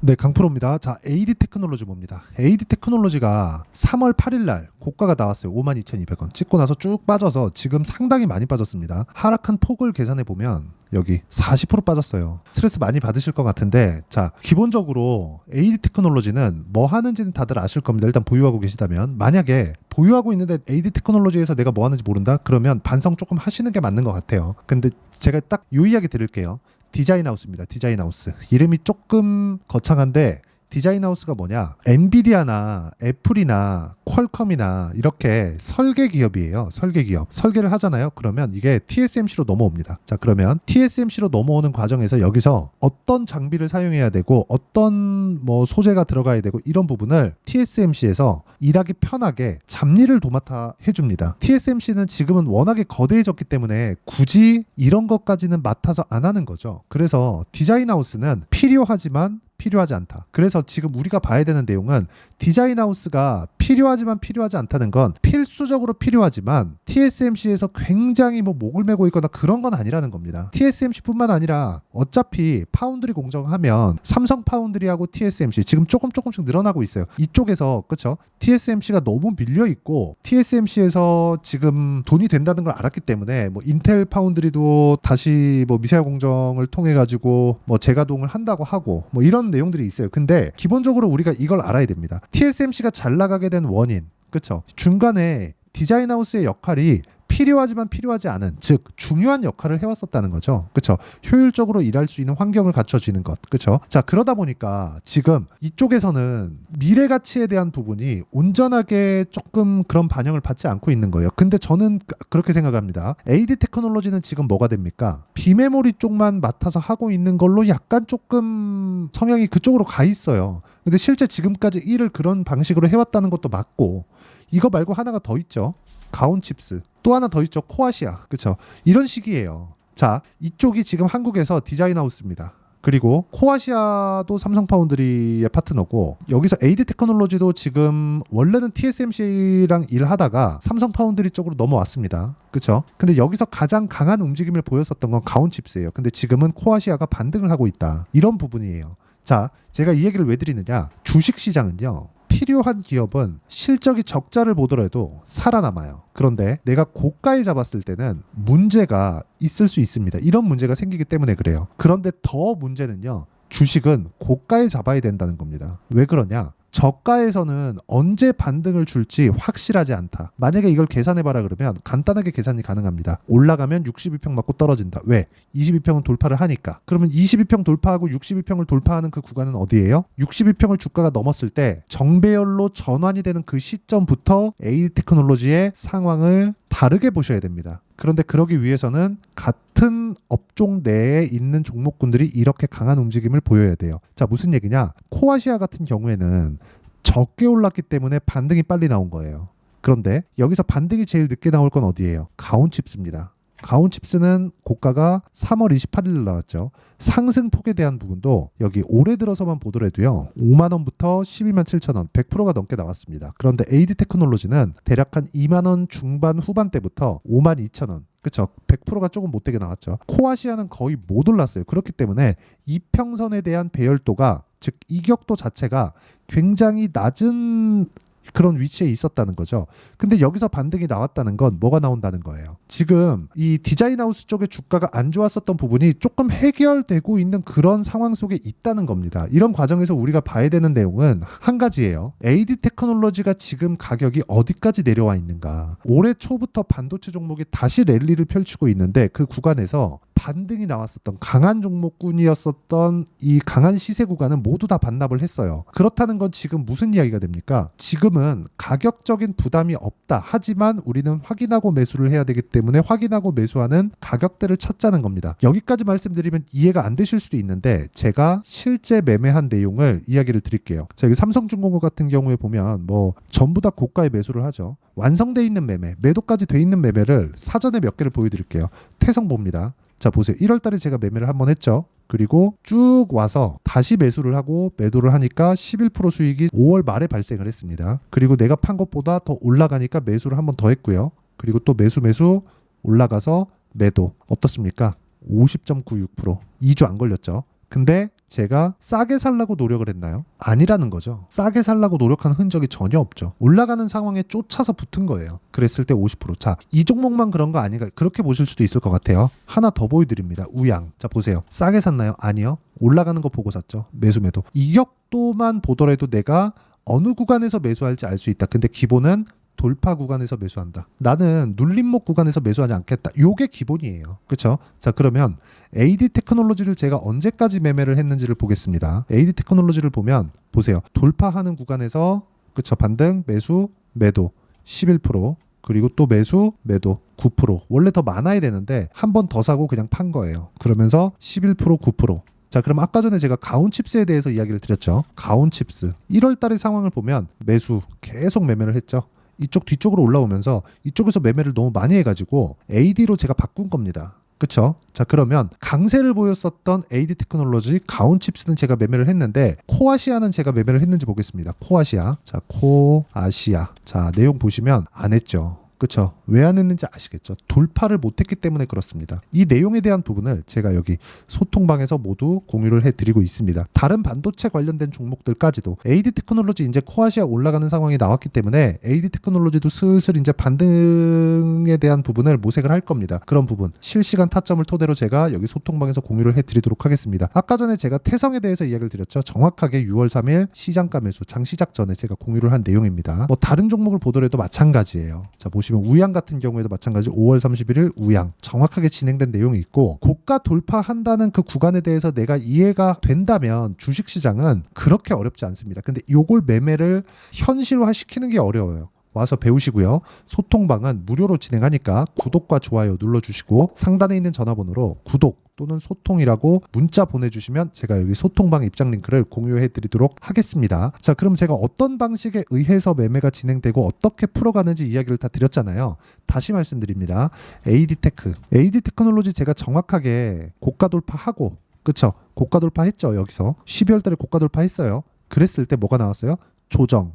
네, 강프로입니다. 자, AD 테크놀로지 뭡니다. AD 테크놀로지가 3월 8일 날 고가가 나왔어요. 52,200원. 찍고 나서 쭉 빠져서 지금 상당히 많이 빠졌습니다. 하락한 폭을 계산해 보면 여기 40% 빠졌어요. 스트레스 많이 받으실 것 같은데, 자, 기본적으로 AD 테크놀로지는 뭐 하는지는 다들 아실 겁니다. 일단 보유하고 계시다면. 만약에 보유하고 있는데 AD 테크놀로지에서 내가 뭐 하는지 모른다? 그러면 반성 조금 하시는 게 맞는 것 같아요. 근데 제가 딱 요 이야기 드릴게요. 디자인하우스입니다. 디자인하우스. 이름이 조금 거창한데 디자인하우스가 뭐냐? 엔비디아나 애플이나 퀄컴이나 이렇게 설계 기업이에요. 설계 기업. 설계를 하잖아요. 그러면 이게 TSMC로 넘어옵니다. 자, 그러면 TSMC로 넘어오는 과정에서 여기서 어떤 장비를 사용해야 되고 어떤 뭐 소재가 들어가야 되고 이런 부분을 TSMC에서 일하기 편하게 잡일을 도맡아 해줍니다. TSMC는 지금은 워낙에 거대해졌기 때문에 굳이 이런 것까지는 맡아서 안 하는 거죠. 그래서 디자인하우스는 필요하지만 필요하지 않다. 그래서 지금 우리가 봐야 되는 내용은 디자인하우스가 필요하지만 필요하지 않다는 건 필수적으로 필요하지만 TSMC에서 굉장히 뭐 목을 메고 있거나 그런 건 아니라는 겁니다. TSMC뿐만 아니라 어차피 파운드리 공정하면 삼성 파운드리하고 TSMC 지금 조금씩 늘어나고 있어요. 이쪽에서 그렇죠? TSMC가 너무 밀려 있고 TSMC에서 지금 돈이 된다는 걸 알았기 때문에 뭐 인텔 파운드리도 다시 뭐 미세화 공정을 통해 가지고 뭐 재가동을 한다고 하고 뭐 이런 내용들이 있어요. 근데 기본적으로 우리가 이걸 알아야 됩니다. TSMC가 잘 나가게 된 원인, 그렇죠? 중간에 디자인하우스의 역할이 필요하지만 필요하지 않은, 즉 중요한 역할을 해왔었다는 거죠. 그렇죠? 효율적으로 일할 수 있는 환경을 갖춰주는 것, 그렇죠? 자, 그러다 보니까 지금 이쪽에서는 미래 가치에 대한 부분이 온전하게 조금 그런 반영을 받지 않고 있는 거예요. 근데 저는 그렇게 생각합니다. AD 테크놀로지는 지금 뭐가 됩니까? 비메모리 쪽만 맡아서 하고 있는 걸로 약간 조금 성향이 그쪽으로 가 있어요. 근데 실제 지금까지 일을 그런 방식으로 해왔다는 것도 맞고, 이거 말고 하나가 더 있죠. 가온칩스. 또 하나 더 있죠. 코아시아. 그렇죠? 이런 식이에요. 자, 이쪽이 지금 한국에서 디자인하우스입니다. 그리고 코아시아도 삼성 파운드리의 파트너고, 여기서 AD 테크놀로지도 지금 원래는 TSMC랑 일하다가 삼성 파운드리 쪽으로 넘어왔습니다. 그렇죠? 근데 여기서 가장 강한 움직임을 보였었던 건 가온칩스예요. 근데 지금은 코아시아가 반등을 하고 있다. 이런 부분이에요. 자, 제가 이 얘기를 왜 드리느냐? 주식시장은요, 필요한 기업은 실적이 적자를 보더라도 살아남아요. 그런데 내가 고가에 잡았을 때는 문제가 있을 수 있습니다. 이런 문제가 생기기 때문에 그래요. 그런데 더 문제는요, 주식은 고가에 잡아야 된다는 겁니다. 왜 그러냐? 저가에서는 언제 반등을 줄지 확실하지 않다. 만약에 이걸 계산해봐라 그러면 간단하게 계산이 가능합니다. 올라가면 62평 맞고 떨어진다. 왜? 22평은 돌파를 하니까. 그러면 22평 돌파하고 62평을 돌파하는 그 구간은 어디예요? 62평을 주가가 넘었을 때 정배열로 전환이 되는 그 시점부터 AD 테크놀로지의 상황을 다르게 보셔야 됩니다. 그런데 그러기 위해서는 같은 업종 내에 있는 종목군들이 이렇게 강한 움직임을 보여야 돼요. 자, 무슨 얘기냐? 코아시아 같은 경우에는 적게 올랐기 때문에 반등이 빨리 나온 거예요. 그런데 여기서 반등이 제일 늦게 나올 건 어디예요? 가온칩스입니다. 가온칩스는 고가가 3월 28일 나왔죠. 상승폭에 대한 부분도 여기 올해 들어서만 보더라도요, 5만 원부터 12만 7천 원, 100%가 넘게 나왔습니다. 그런데 AD 테크놀로지는 대략 한 2만 원 중반 후반대부터 5만 2천 원, 그렇죠? 100%가 조금 못되게 나왔죠. 코아시아는 거의 못 올랐어요. 그렇기 때문에 이평선에 대한 배열도가, 즉 이격도 자체가 굉장히 낮은 그런 위치에 있었다는 거죠. 근데 여기서 반등이 나왔다는 건 뭐가 나온다는 거예요? 지금 이 디자인하우스 쪽의 주가가 안 좋았었던 부분이 조금 해결되고 있는 그런 상황 속에 있다는 겁니다. 이런 과정에서 우리가 봐야 되는 내용은 한 가지예요. AD 테크놀로지가 지금 가격이 어디까지 내려와 있는가. 올해 초부터 반도체 종목이 다시 랠리를 펼치고 있는데 그 구간에서 반등이 나왔었던 강한 종목군이었었던 이 강한 시세 구간은 모두 다 반납을 했어요. 그렇다는 건 지금 무슨 이야기가 됩니까? 지금은 가격적인 부담이 없다. 하지만 우리는 확인하고 매수를 해야 되기 때문에 확인하고 매수하는 가격대를 찾자는 겁니다. 여기까지 말씀드리면 이해가 안 되실 수도 있는데 제가 실제 매매한 내용을 이야기를 드릴게요. 자, 여기 삼성중공업 같은 경우에 보면 뭐 전부 다 고가에 매수를 하죠. 완성돼 있는 매매, 매도까지 돼 있는 매매를 사전에 몇 개를 보여드릴게요. 태성봅니다. 자, 보세요. 1월 달에 제가 매매를 한번 했죠. 그리고 쭉 와서 다시 매수를 하고 매도를 하니까 11% 수익이 5월 말에 발생을 했습니다. 그리고 내가 판 것보다 더 올라가니까 매수를 한번 더 했고요. 그리고 또 매수 올라가서 매도. 어떻습니까? 50.96%. 2주 안 걸렸죠. 근데 제가 싸게 살라고 노력을 했나요? 아니라는 거죠. 싸게 살라고 노력한 흔적이 전혀 없죠. 올라가는 상황에 쫓아서 붙은 거예요. 그랬을 때 50%. 자, 이 종목만 그런 거 아닌가? 그렇게 보실 수도 있을 것 같아요. 하나 더 보여드립니다. 우양. 자, 보세요. 싸게 샀나요? 아니요. 올라가는 거 보고 샀죠. 매수 매도. 이격도만 보더라도 내가 어느 구간에서 매수할지 알 수 있다. 근데 기본은 돌파 구간에서 매수한다. 나는 눌림목 구간에서 매수하지 않겠다. 요게 기본이에요. 그렇죠? 자, 그러면 AD 테크놀로지를 제가 언제까지 매매를 했는지를 보겠습니다. AD 테크놀로지를 보면 보세요. 돌파하는 구간에서 그렇죠? 반등, 매수, 매도 11%, 그리고 또 매수, 매도 9%. 원래 더 많아야 되는데 한 번 더 사고 그냥 판 거예요. 그러면서 11%, 9%. 자, 그럼 아까 전에 제가 가온칩스에 대해서 이야기를 드렸죠. 가온칩스 1월 달의 상황을 보면 매수 계속 매매를 했죠. 이쪽 뒤쪽으로 올라오면서 이쪽에서 매매를 너무 많이 해가지고 AD로 제가 바꾼 겁니다. 그쵸? 자, 그러면 강세를 보였었던 AD 테크놀로지 가온칩스는 제가 매매를 했는데 코아시아는 제가 매매를 했는지 보겠습니다. 코아시아. 자, 코아시아. 자, 내용 보시면 안 했죠. 그쵸? 왜 안 했는지 아시겠죠? 돌파를 못했기 때문에 그렇습니다. 이 내용에 대한 부분을 제가 여기 소통방에서 모두 공유를 해드리고 있습니다. 다른 반도체 관련된 종목들까지도 AD 테크놀로지 이제 코아시아 올라가는 상황이 나왔기 때문에 AD 테크놀로지도 슬슬 이제 반등에 대한 부분을 모색을 할 겁니다. 그런 부분 실시간 타점을 토대로 제가 여기 소통방에서 공유를 해드리도록 하겠습니다. 아까 전에 제가 태성에 대해서 이야기를 드렸죠. 정확하게 6월 3일 시장가 매수 장 시작 전에 제가 공유를 한 내용입니다. 뭐 다른 종목을 보더라도 마찬가지예요. 자, 보시면 우양 같은 경우에도 마찬가지 5월 31일 우양 정확하게 진행된 내용이 있고 고가 돌파한다는 그 구간에 대해서 내가 이해가 된다면 주식시장은 그렇게 어렵지 않습니다. 근데 요걸 매매를 현실화시키는 게 어려워요. 와서 배우시고요. 소통방은 무료로 진행하니까 구독과 좋아요 눌러주시고 상단에 있는 전화번호로 구독 또는 소통이라고 문자 보내주시면 제가 여기 소통방 입장 링크를 공유해 드리도록 하겠습니다. 자, 그럼 제가 어떤 방식에 의해서 매매가 진행되고 어떻게 풀어가는지 이야기를 다 드렸잖아요. 다시 말씀드립니다. AD 테크놀로지 제가 정확하게 고가 돌파하고 그쵸? 고가 돌파했죠. 여기서 12월 달에 고가 돌파했어요. 그랬을 때 뭐가 나왔어요? 조정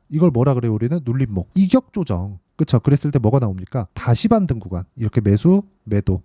이걸 뭐라 그래요? 우리는 눌림목 이격 조정. 그쵸? 그랬을 때 뭐가 나옵니까? 다시 반등 구간 이렇게 매수 매도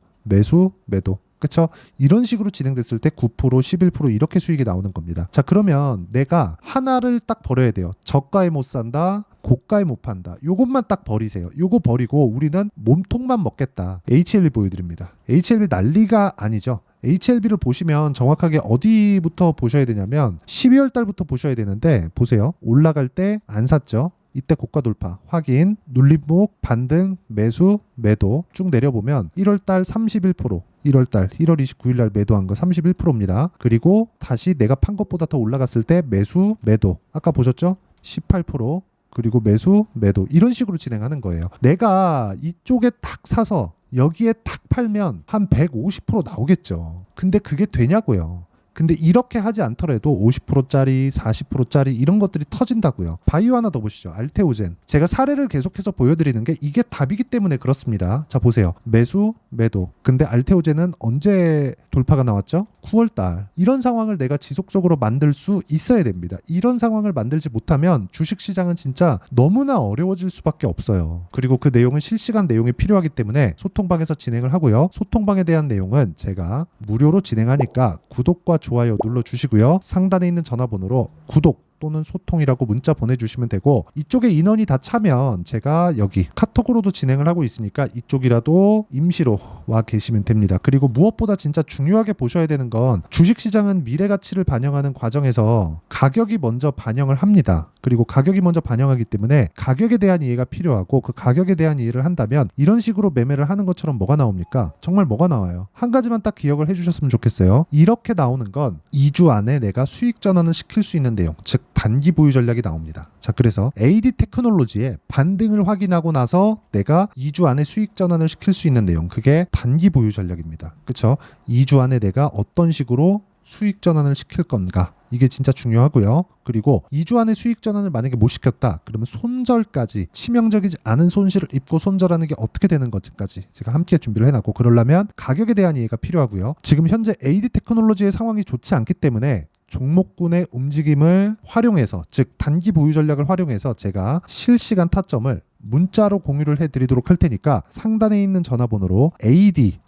그쵸? 이런 식으로 진행됐을 때 9%, 11% 이렇게 수익이 나오는 겁니다. 자, 그러면 내가 하나를 딱 버려야 돼요. 저가에 못 산다, 고가에 못 판다. 요것만 딱 버리세요. 요거 버리고 우리는 몸통만 먹겠다. HLB 보여드립니다. HLB 난리가 아니죠. HLB를 보시면 정확하게 어디부터 보셔야 되냐면 12월 달부터 보셔야 되는데 보세요. 올라갈 때 안 샀죠. 이때 고가 돌파 확인, 눌림목, 반등, 매수, 매도 쭉 내려보면 1월달 31%, 1월달 1월 29일 날 매도한 거 31%입니다. 그리고 다시 내가 판 것보다 더 올라갔을 때 매수, 매도 아까 보셨죠? 18%, 그리고 매수, 매도 이런 식으로 진행하는 거예요. 내가 이쪽에 탁 사서 여기에 탁 팔면 한 150% 나오겠죠. 근데 그게 되냐고요. 근데 이렇게 하지 않더라도 50%짜리, 40%짜리 이런 것들이 터진다고요. 바이오 하나 더 보시죠. 알테오젠. 제가 사례를 계속해서 보여드리는 게 이게 답이기 때문에 그렇습니다. 자, 보세요. 매수, 매도. 근데 알테오젠은 언제 돌파가 나왔죠? 9월달. 이런 상황을 내가 지속적으로 만들 수 있어야 됩니다. 이런 상황을 만들지 못하면 주식시장은 진짜 너무나 어려워질 수밖에 없어요. 그리고 그 내용은 실시간 내용이 필요하기 때문에 소통방에서 진행을 하고요. 소통방에 대한 내용은 제가 무료로 진행하니까 구독과 좋아요 눌러주시고요. 상단에 있는 전화번호로 구독 또는 소통이라고 문자 보내주시면 되고 이쪽에 인원이 다 차면 제가 여기 카톡으로도 진행을 하고 있으니까 이쪽이라도 임시로 와 계시면 됩니다. 그리고 무엇보다 진짜 중요하게 보셔야 되는 건 주식시장은 미래가치를 반영하는 과정에서 가격이 먼저 반영을 합니다. 그리고 가격이 먼저 반영하기 때문에 가격에 대한 이해가 필요하고 그 가격에 대한 이해를 한다면 이런 식으로 매매를 하는 것처럼 뭐가 나옵니까? 정말 뭐가 나와요? 한 가지만 딱 기억을 해주셨으면 좋겠어요. 이렇게 나오는 건 2주 안에 내가 수익 전환을 시킬 수 있는 내용, 즉 단기 보유 전략이 나옵니다. 자, 그래서 AD 테크놀로지의 반등을 확인하고 나서 내가 2주 안에 수익 전환을 시킬 수 있는 내용, 그게 단기 보유 전략입니다. 그렇죠? 2주 안에 내가 어떤 식으로 수익 전환을 시킬 건가, 이게 진짜 중요하고요. 그리고 2주 안에 수익 전환을 만약에 못 시켰다 그러면 손절까지, 치명적이지 않은 손실을 입고 손절하는 게 어떻게 되는 것까지 제가 함께 준비를 해놨고, 그러려면 가격에 대한 이해가 필요하고요. 지금 현재 AD 테크놀로지의 상황이 좋지 않기 때문에 종목군의 움직임을 활용해서, 즉 단기 보유 전략을 활용해서 제가 실시간 타점을 문자로 공유를 해드리도록 할 테니까 상단에 있는 전화번호로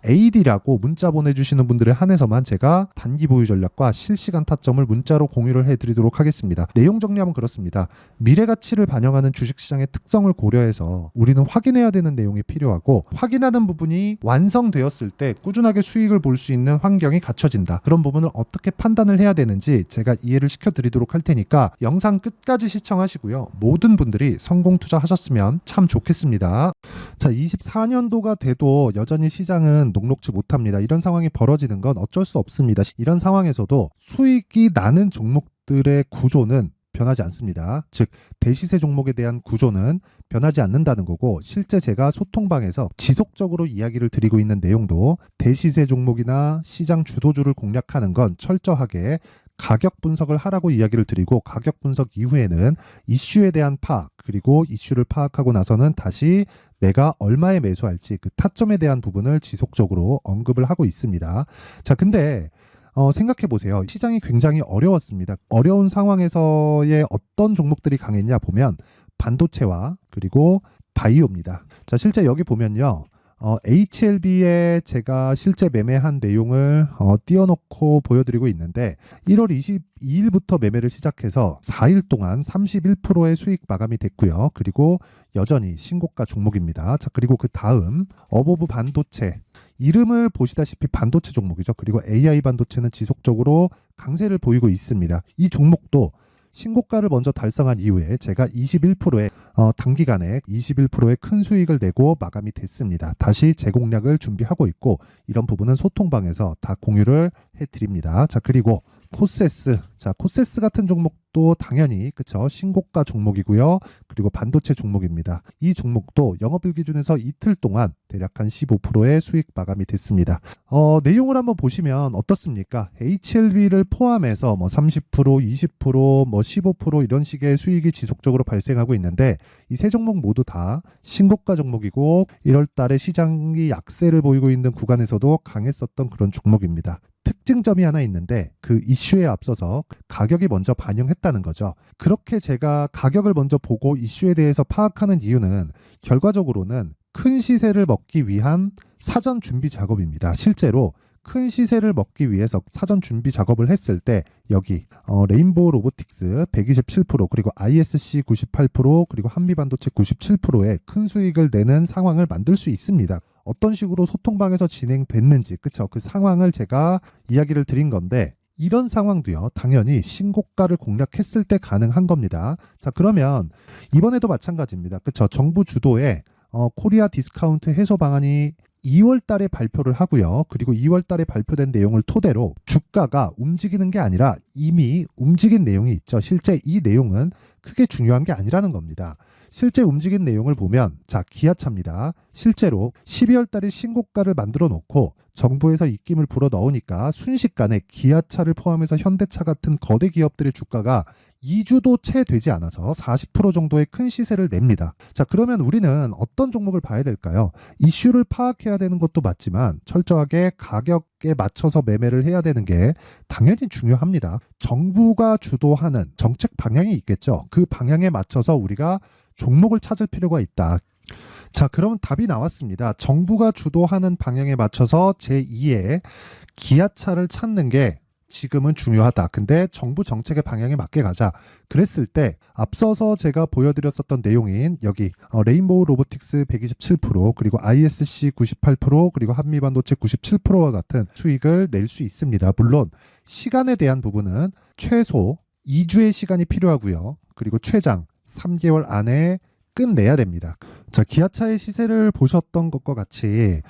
AD라고 문자 보내주시는 분들에 한해서만 제가 단기 보유 전략과 실시간 타점을 문자로 공유를 해드리도록 하겠습니다. 내용 정리하면 그렇습니다. 미래 가치를 반영하는 주식시장의 특성을 고려해서 우리는 확인해야 되는 내용이 필요하고, 확인하는 부분이 완성되었을 때 꾸준하게 수익을 볼 수 있는 환경이 갖춰진다. 그런 부분을 어떻게 판단을 해야 되는지 제가 이해를 시켜드리도록 할 테니까 영상 끝까지 시청하시고요. 모든 분들이 성공 투자하셨으면 참 좋겠습니다. 자, 24년도가 돼도 여전히 시장은 녹록지 못합니다. 이런 상황이 벌어지는 건 어쩔 수 없습니다. 이런 상황에서도 수익이 나는 종목들의 구조는 변하지 않습니다. 즉, 대시세 종목에 대한 구조는 변하지 않는다는 거고, 실제 제가 소통방에서 지속적으로 이야기를 드리고 있는 내용도 대시세 종목이나 시장 주도주를 공략하는 건 철저하게 가격 분석을 하라고 이야기를 드리고, 가격 분석 이후에는 이슈에 대한 파악, 그리고 이슈를 파악하고 나서는 다시 내가 얼마에 매수할지 그 타점에 대한 부분을 지속적으로 언급을 하고 있습니다. 자, 근데 생각해 보세요. 시장이 굉장히 어려웠습니다. 어려운 상황에서의 어떤 종목들이 강했냐 보면 반도체와 그리고 바이오입니다. 자, 실제 여기 보면요. HLB에 제가 실제 매매한 내용을 띄워놓고 보여드리고 있는데, 1월 22일부터 매매를 시작해서 4일 동안 31%의 수익 마감이 됐고요. 그리고 여전히 신고가 종목입니다. 자, 그리고 그 다음 어보브 반도체, 이름을 보시다시피 반도체 종목이죠. 그리고 AI 반도체는 지속적으로 강세를 보이고 있습니다. 이 종목도 신고가를 먼저 달성한 이후에 제가 21%의 단기간에 21%의 큰 수익을 내고 마감이 됐습니다. 다시 재공략을 준비하고 있고, 이런 부분은 소통방에서 다 공유를 해드립니다. 자, 그리고 코세스. 자, 코세스 같은 종목도 당연히 그쵸, 신고가 종목이고요. 그리고 반도체 종목입니다. 이 종목도 영업일 기준에서 이틀 동안 대략 한 15%의 수익 마감이 됐습니다. 내용을 한번 보시면 어떻습니까? HLB를 포함해서 30%, 20%, 15% 이런 식의 수익이 지속적으로 발생하고 있는데, 이 세 종목 모두 다 신고가 종목이고 1월 달에 시장이 약세를 보이고 있는 구간에서도 강했었던 그런 종목입니다. 특징점이 하나 있는데, 그 이슈에 앞서서 가격이 먼저 반영했다는 거죠. 그렇게 제가 가격을 먼저 보고 이슈에 대해서 파악하는 이유는 결과적으로는 큰 시세를 먹기 위한 사전 준비 작업입니다. 실제로 큰 시세를 먹기 위해서 사전 준비 작업을 했을 때 여기 레인보우 로보틱스 127%, 그리고 ISC 98%, 그리고 한미반도체 97%의 큰 수익을 내는 상황을 만들 수 있습니다. 어떤 식으로 소통방에서 진행됐는지, 그쵸? 그 상황을 제가 이야기를 드린 건데, 이런 상황도요, 당연히 신고가를 공략했을 때 가능한 겁니다. 자, 그러면 이번에도 마찬가지입니다. 그쵸? 정부 주도의 코리아 디스카운트 해소 방안이 2월 달에 발표를 하고요. 그리고 2월 달에 발표된 내용을 토대로 주가가 움직이는 게 아니라 이미 움직인 내용이 있죠. 실제 이 내용은 크게 중요한 게 아니라는 겁니다. 실제 움직인 내용을 보면, 자, 기아차입니다. 실제로 12월 달에 신고가를 만들어 놓고 정부에서 입김을 불어 넣으니까 순식간에 기아차를 포함해서 현대차 같은 거대 기업들의 주가가 2주도 채 되지 않아서 40% 정도의 큰 시세를 냅니다. 자, 그러면 우리는 어떤 종목을 봐야 될까요? 이슈를 파악해야 되는 것도 맞지만 철저하게 가격에 맞춰서 매매를 해야 되는 게 당연히 중요합니다. 정부가 주도하는 정책 방향이 있겠죠. 그 방향에 맞춰서 우리가 종목을 찾을 필요가 있다. 자, 그러면 답이 나왔습니다. 정부가 주도하는 방향에 맞춰서 제2의 기아차를 찾는 게 지금은 중요하다. 근데 정부 정책의 방향에 맞게 가자. 그랬을 때 앞서서 제가 보여드렸었던 내용인 여기 레인보우 로보틱스 127%, 그리고 ISC 98%, 그리고 한미반도체 97%와 같은 수익을 낼 수 있습니다. 물론 시간에 대한 부분은 최소 2주의 시간이 필요하고요. 그리고 최장 3개월 안에 끝내야 됩니다. 자, 기아차의 시세를 보셨던 것과 같이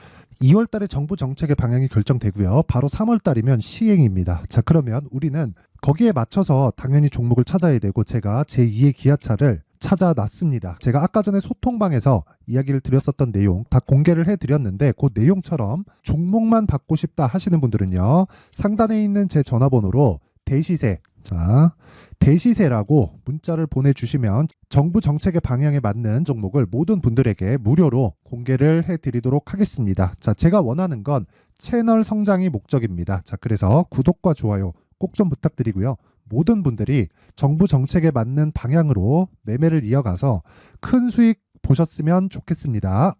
2월 달에 정부 정책의 방향이 결정되고요. 바로 3월 달이면 시행입니다. 자, 그러면 우리는 거기에 맞춰서 당연히 종목을 찾아야 되고, 제가 제2의 기아차를 찾아놨습니다. 제가 아까 전에 소통방에서 이야기를 드렸었던 내용 다 공개를 해드렸는데, 그 내용처럼 종목만 받고 싶다 하시는 분들은요, 상단에 있는 제 전화번호로 대시세, 자, 대시세라고 문자를 보내주시면 정부 정책의 방향에 맞는 종목을 모든 분들에게 무료로 공개를 해드리도록 하겠습니다. 자, 제가 원하는 건 채널 성장이 목적입니다. 자, 그래서 구독과 좋아요 꼭 좀 부탁드리고요. 모든 분들이 정부 정책에 맞는 방향으로 매매를 이어가서 큰 수익 보셨으면 좋겠습니다.